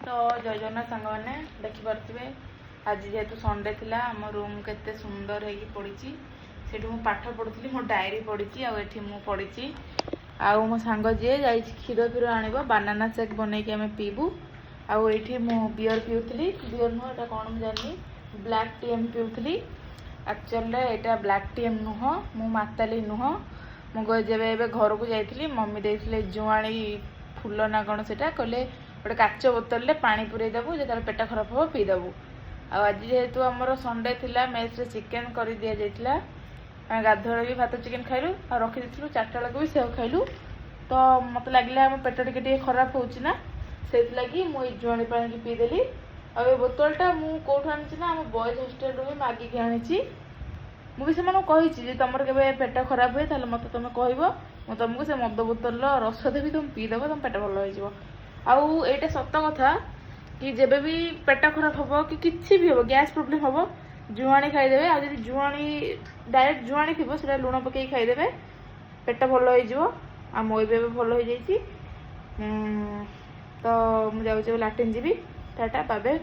तो जय जगन्नाथ सांग मैंने देखिपे आज जेहेतु संडे थिला आम रूम केते सुंदर है पड़ी से पाठ पढ़ुली मो डायरी पड़ी आठी मु पड़ी आउ मो सांग जी जा क्षीर फीर आण बानाना शेक बनईकि आम पीबू आठी मु बियर पीऊली बियर नुह एटा कौन मुझे जानी ब्लैक टी एम पीऊली एक्चुअल यहाँ ब्लैक टी एम नुह मु माताली नुह मुझे घर को जाइली मम्मी देते जुआणी फूल ना कौन से कहले गोटे काच बोतल पानी पूरे देवु जो पेट खराब हम पीदेबू आज जेहेतु आमर संडे थिला मेस रे चिकेन कर दि जाइए गाधुआ भी भात चिकेन खाइलु और रखी देलु 4टा बेलू भी सेव खाइलु तो मत लगे आम पेट टे खराब होना से लगी मुझे जुआणी पानी पीदेली आ बोतलटा मुझे कौटू आनी ना आम बॉयज हॉस्टेल भी मागिकी आनी मुझे कही तुम के पेट खराब हुए मत तुम कह तुमको से मद बोतल रस देवी तुम पीदेव तुम पेट भल हो आउ एटा सत कथा कि जेबे भी पेट खराब हम कि किसी भी हम गैस प्रोब्लेम हम जुआणी खाईदे आज जुआणी डायरेक्ट जुआणी थी से लुण पकई खाईदे पेट भल हो मो भल हो जाइए तो मुझे लाट्रिन जी टाटा बाय बाय।